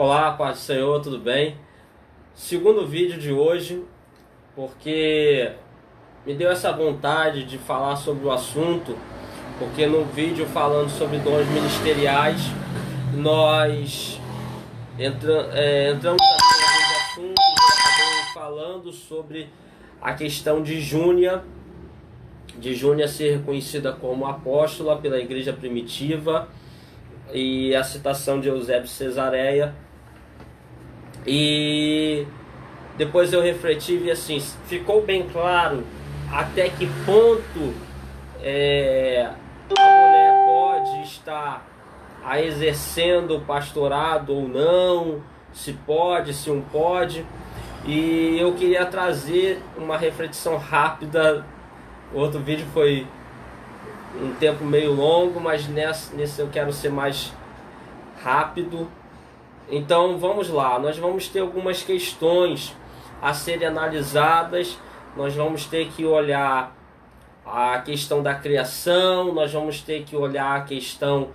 Olá, paz do Senhor, tudo bem? Segundo vídeo de hoje, porque me deu essa vontade de falar sobre o assunto, porque no vídeo falando sobre dons ministeriais, nós entramos aqui em alguns assuntos e acabamos falando sobre a questão de Júnia ser reconhecida como apóstola pela igreja primitiva, e a citação de Eusébio de Cesareia. E depois eu refleti e vi assim, ficou bem claro até que ponto a mulher pode estar exercendo o pastorado ou não, se pode, se não pode. E eu queria trazer uma reflexão rápida. O outro vídeo foi um tempo meio longo, mas nesse eu quero ser mais rápido. Então vamos lá, nós vamos ter algumas questões a serem analisadas. Nós vamos ter que olhar a questão da criação, nós vamos ter que olhar a questão,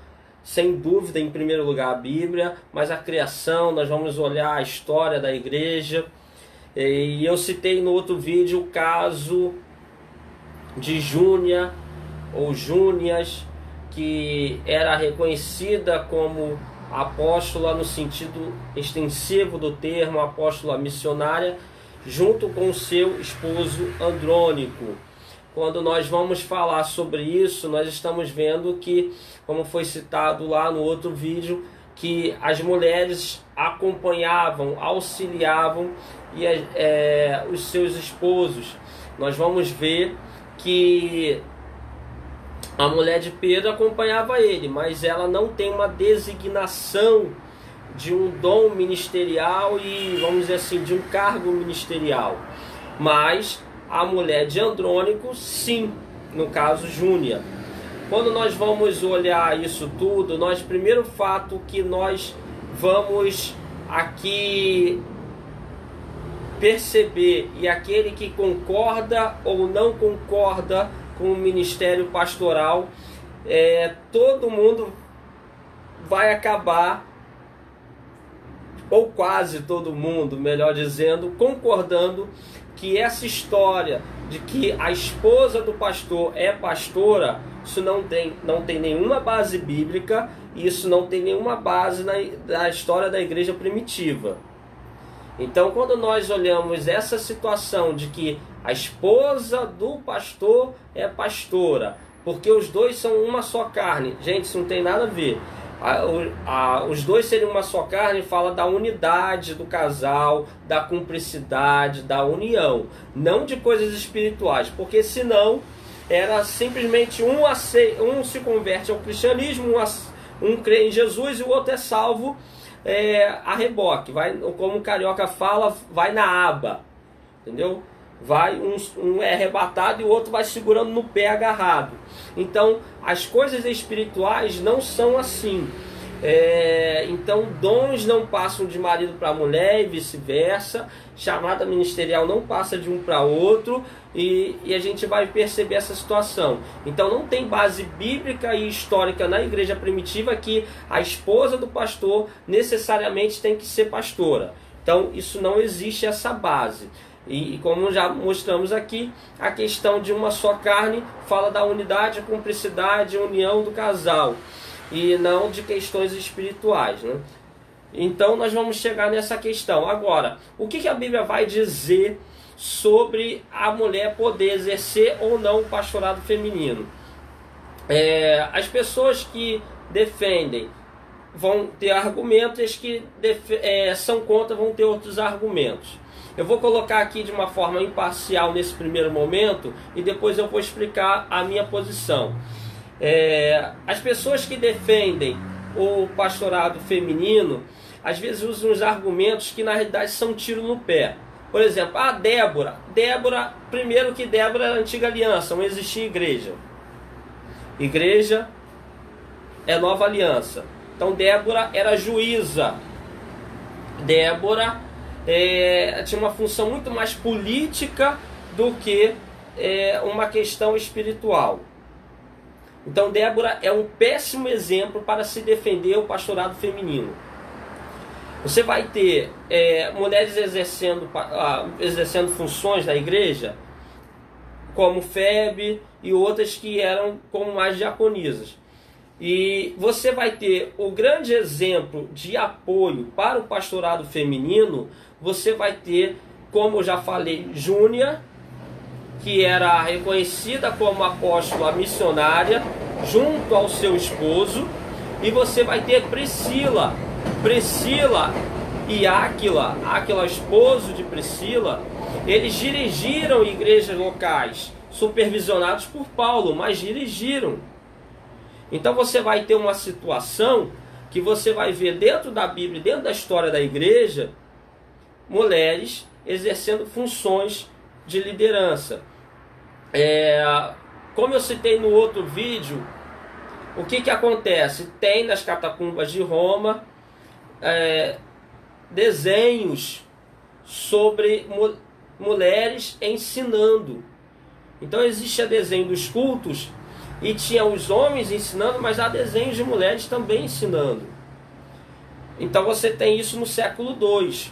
sem dúvida, em primeiro lugar a Bíblia, mas a criação, nós vamos olhar a história da igreja. E eu citei no outro vídeo o caso de Júnia, ou Júnias, que era reconhecida como apóstola no sentido extensivo do termo, apóstola missionária, junto com seu esposo Andrônico. Quando nós vamos falar sobre isso, nós estamos vendo que, como foi citado lá no outro vídeo, que as mulheres acompanhavam, auxiliavam os seus esposos. Nós vamos ver que a mulher de Pedro acompanhava ele, mas ela não tem uma designação de um dom ministerial e, vamos dizer assim, de um cargo ministerial. Mas a mulher de Andrônico, sim, no caso Júnia. Quando nós vamos olhar isso tudo, primeiro fato que nós vamos aqui perceber, e aquele que concorda ou não concorda com o ministério pastoral, todo mundo vai acabar, ou quase todo mundo, melhor dizendo, concordando que essa história de que a esposa do pastor é pastora, isso não tem nenhuma base bíblica, e isso não tem nenhuma base na história da igreja primitiva. Então, quando nós olhamos essa situação de que a esposa do pastor é pastora, porque os dois são uma só carne, gente, isso não tem nada a ver. Os dois serem uma só carne fala da unidade do casal, da cumplicidade, da união, não de coisas espirituais, porque senão era simplesmente um se converte ao cristianismo, um crê em Jesus e o outro é salvo a reboque, como o carioca fala, vai na aba, entendeu? Um é arrebatado e o outro vai segurando no pé agarrado. Então as coisas espirituais não são assim. Então dons não passam de marido para mulher e vice-versa, chamada ministerial não passa de um para outro, e a gente vai perceber essa situação. Então não tem base bíblica e histórica na igreja primitiva que a esposa do pastor necessariamente tem que ser pastora. Então isso não existe, essa base. E como já mostramos aqui, a questão de uma só carne fala da unidade, cumplicidade, união do casal, e não de questões espirituais, né? Então nós vamos chegar nessa questão. Agora, o que a Bíblia vai dizer sobre a mulher poder exercer ou não o pastorado feminino? As pessoas que defendem vão ter argumentos, as que são contra vão ter outros argumentos. Eu vou colocar aqui de uma forma imparcial nesse primeiro momento e depois eu vou explicar a minha posição. As pessoas que defendem o pastorado feminino às vezes usam os argumentos que na realidade são tiro no pé. Por exemplo, Débora, primeiro que Débora era a antiga aliança, não existia igreja. Igreja é nova aliança. Então Débora era juíza. Débora tinha uma função muito mais política do que uma questão espiritual. Então Débora é um péssimo exemplo para se defender o pastorado feminino. Você vai ter mulheres exercendo funções na igreja, como Febe e outras que eram como mais diaconisas. E você vai ter o grande exemplo de apoio para o pastorado feminino. Você vai ter, como eu já falei, Júnia, que era reconhecida como apóstola missionária junto ao seu esposo, e você vai ter Priscila e Áquila, esposo de Priscila. Eles dirigiram igrejas locais, supervisionados por Paulo, mas dirigiram. Então você vai ter uma situação que você vai ver dentro da Bíblia, dentro da história da igreja, mulheres exercendo funções de liderança. Como eu citei no outro vídeo, o que acontece? Tem nas catacumbas de Roma desenhos sobre mulheres ensinando. Então existe o desenho dos cultos, e tinha os homens ensinando, mas há desenhos de mulheres também ensinando. Então você tem isso no século II.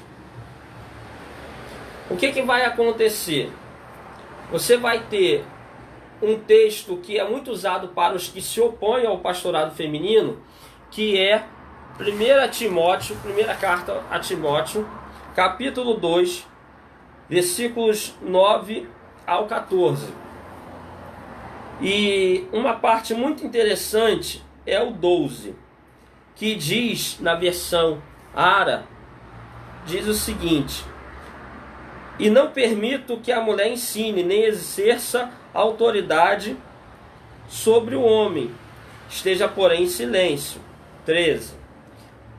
O que vai acontecer? Você vai ter um texto que é muito usado para os que se opõem ao pastorado feminino, que é 1 Timóteo, primeira carta a Timóteo, capítulo 2, versículos 9 ao 14. E uma parte muito interessante é o 12, que diz, na versão Ara, diz o seguinte: e não permito que a mulher ensine, nem exerça autoridade sobre o homem, esteja porém em silêncio. 13.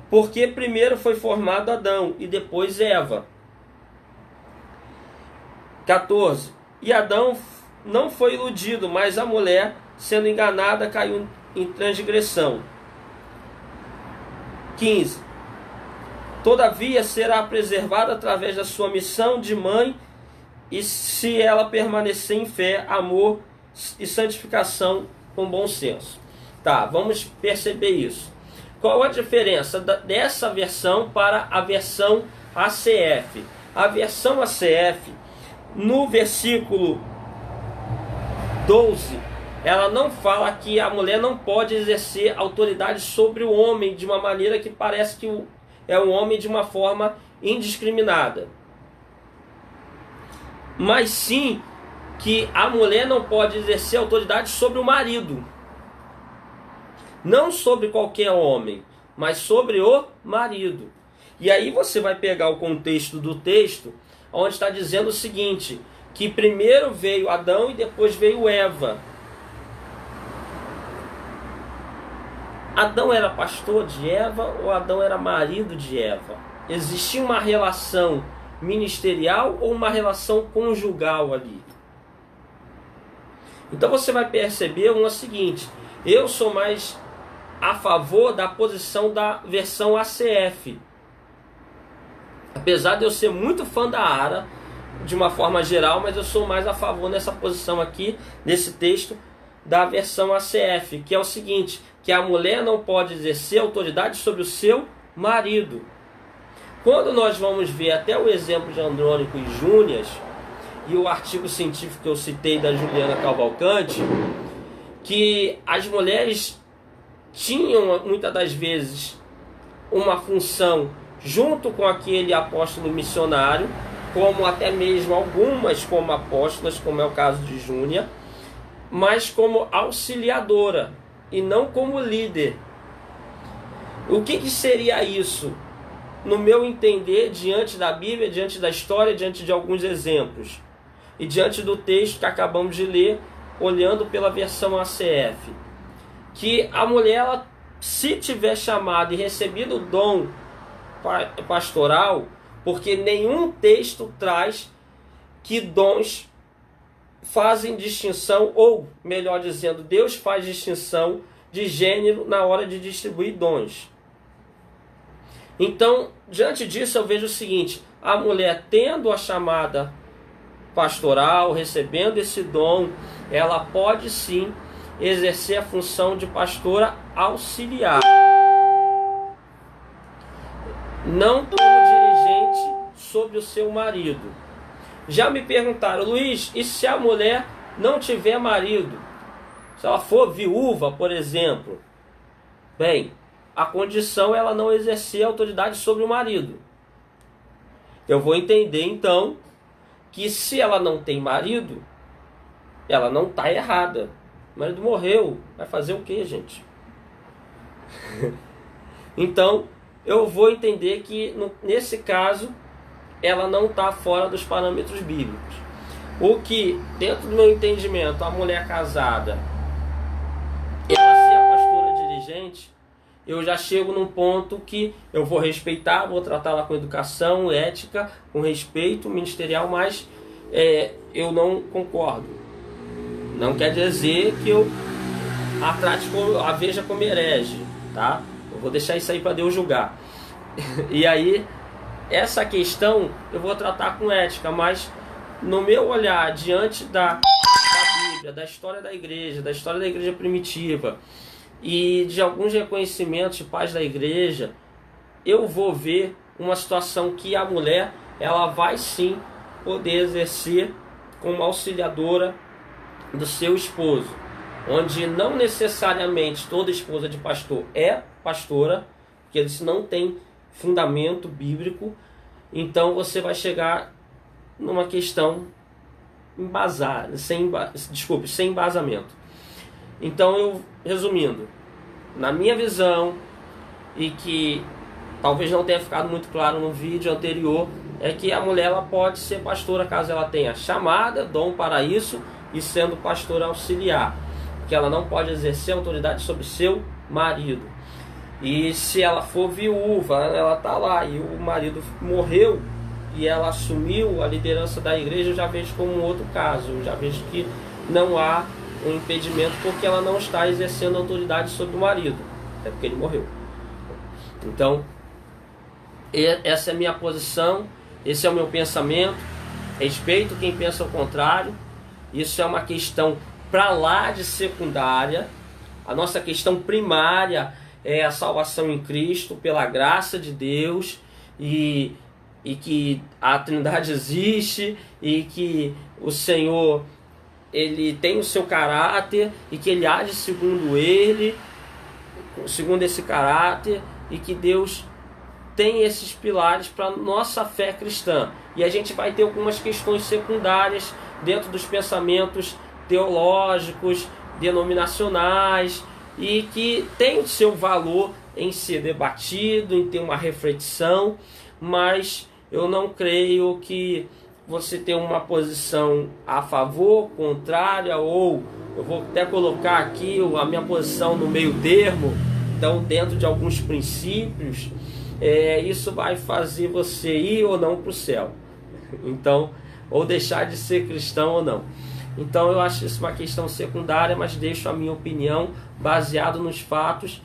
Porque primeiro foi formado Adão e depois Eva. 14. E Adão não foi iludido, mas a mulher, sendo enganada, caiu em transgressão. 15. Todavia será preservada através da sua missão de mãe, e se ela permanecer em fé, amor e santificação com bom senso. Tá, vamos perceber isso. Qual a diferença dessa versão para a versão ACF? A versão ACF, no versículo 12, ela não fala que a mulher não pode exercer autoridade sobre o homem de uma maneira que parece que é um homem de uma forma indiscriminada. Mas sim que a mulher não pode exercer autoridade sobre o marido. Não sobre qualquer homem, mas sobre o marido. E aí você vai pegar o contexto do texto, onde está dizendo o seguinte, que primeiro veio Adão e depois veio Eva. Adão era pastor de Eva ou Adão era marido de Eva? Existia uma relação ministerial ou uma relação conjugal ali? Então você vai perceber o seguinte: eu sou mais a favor da posição da versão ACF. Apesar de eu ser muito fã da Ara, de uma forma geral, mas eu sou mais a favor nessa posição aqui, nesse texto, da versão ACF, que é o seguinte, que a mulher não pode exercer autoridade sobre o seu marido. Quando nós vamos ver até o exemplo de Andrônico e Júnias, e o artigo científico que eu citei da Juliana Cavalcante, que as mulheres tinham, muitas das vezes, uma função junto com aquele apóstolo missionário, como até mesmo algumas como apóstolas, como é o caso de Júnia, mas como auxiliadora e não como líder. O que seria isso? No meu entender, diante da Bíblia, diante da história, diante de alguns exemplos e diante do texto que acabamos de ler, olhando pela versão ACF, que a mulher, ela, se tiver chamado e recebido o dom pastoral, porque nenhum texto traz que dons fazem distinção, ou melhor dizendo, Deus faz distinção de gênero na hora de distribuir dons. Então, diante disso, eu vejo o seguinte: a mulher tendo a chamada pastoral, recebendo esse dom, ela pode sim exercer a função de pastora auxiliar. não como dirigente sobre o seu marido. Já me perguntaram: Luiz, e se a mulher não tiver marido? Se ela for viúva, por exemplo, bem, a condição é ela não exercer autoridade sobre o marido. Eu vou entender então que se ela não tem marido, ela não está errada. O marido morreu, vai fazer o que, gente? Então, eu vou entender que nesse caso, ela não está fora dos parâmetros bíblicos. O que, dentro do meu entendimento, a mulher casada, ela ser a pastora dirigente, eu já chego num ponto que eu vou respeitar, vou tratá-la com educação, ética, com respeito ministerial, mas eu não concordo. Não quer dizer que eu a veja como herege, tá? Eu vou deixar isso aí para Deus julgar. E aí, essa questão eu vou tratar com ética, mas no meu olhar, diante da Bíblia, da história da igreja primitiva e de alguns reconhecimentos de pais da igreja, eu vou ver uma situação que a mulher, ela vai sim poder exercer como auxiliadora do seu esposo, onde não necessariamente toda esposa de pastor é pastora, porque isso não tem fundamento bíblico. Então você vai chegar numa questão embasada, sem embasamento. Então, eu resumindo, na minha visão, e que talvez não tenha ficado muito claro no vídeo anterior, é que a mulher ela pode ser pastora caso ela tenha chamada, dom para isso, e sendo pastora auxiliar, que ela não pode exercer autoridade sobre seu marido. E se ela for viúva, ela está lá e o marido morreu e ela assumiu a liderança da igreja, eu já vejo como um outro caso. Eu já vejo que não há um impedimento porque ela não está exercendo autoridade sobre o marido, é porque ele morreu. Então, essa é a minha posição, esse é o meu pensamento. Respeito quem pensa o contrário. Isso é uma questão para lá de secundária. A nossa questão primária é a salvação em Cristo, pela graça de Deus, e que a Trindade existe, e que o Senhor ele tem o seu caráter, e que ele age segundo esse caráter, e que Deus tem esses pilares para nossa fé cristã. E a gente vai ter algumas questões secundárias dentro dos pensamentos teológicos, denominacionais, e que tem o seu valor em ser debatido, em ter uma reflexão, mas eu não creio que você ter uma posição a favor, contrária, ou eu vou até colocar aqui a minha posição no meio termo, então dentro de alguns princípios, isso vai fazer você ir ou não para o céu, então, ou deixar de ser cristão ou não. Então eu acho isso uma questão secundária, mas deixo a minha opinião baseado nos fatos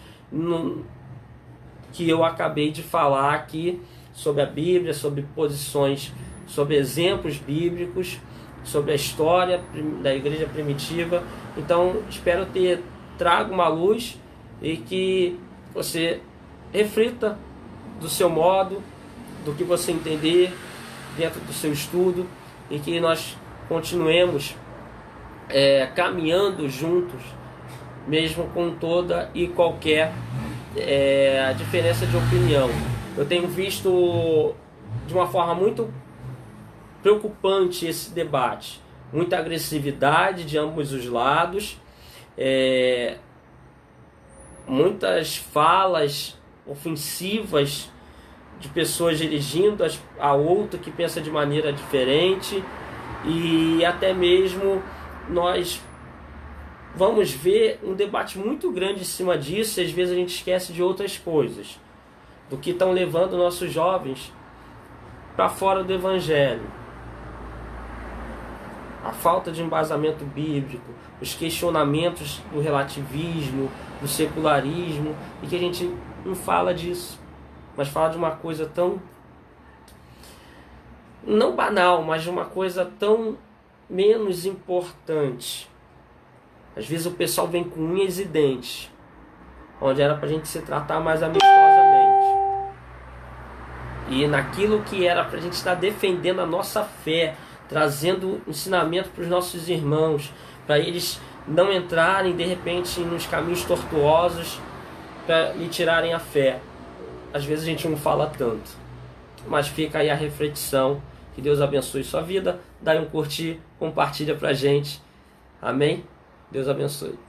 que eu acabei de falar aqui sobre a Bíblia, sobre posições, sobre exemplos bíblicos, sobre a história da igreja primitiva. Então espero ter trago uma luz e que você reflita do seu modo, do que você entender dentro do seu estudo, e que nós continuemos caminhando juntos, mesmo com toda e qualquer diferença de opinião. Eu tenho visto de uma forma muito preocupante esse debate, muita agressividade de ambos os lados, muitas falas ofensivas de pessoas dirigindo a outro que pensa de maneira diferente, e até mesmo nós vamos ver um debate muito grande em cima disso, e às vezes a gente esquece de outras coisas, do que estão levando nossos jovens para fora do Evangelho. A falta de embasamento bíblico, os questionamentos do relativismo, do secularismo, e que a gente não fala disso, mas fala de uma coisa tão, não banal, mas de uma coisa tão menos importante. Às vezes o pessoal vem com unhas e dentes, onde era para a gente se tratar mais amistosamente. e naquilo que era para a gente estar defendendo a nossa fé, trazendo ensinamento para os nossos irmãos, para eles não entrarem de repente nos caminhos tortuosos para lhe tirarem a fé. Às vezes a gente não fala tanto, mas fica aí a reflexão. Que Deus abençoe sua vida. Dá um curtir, compartilha pra gente. Amém? Deus abençoe.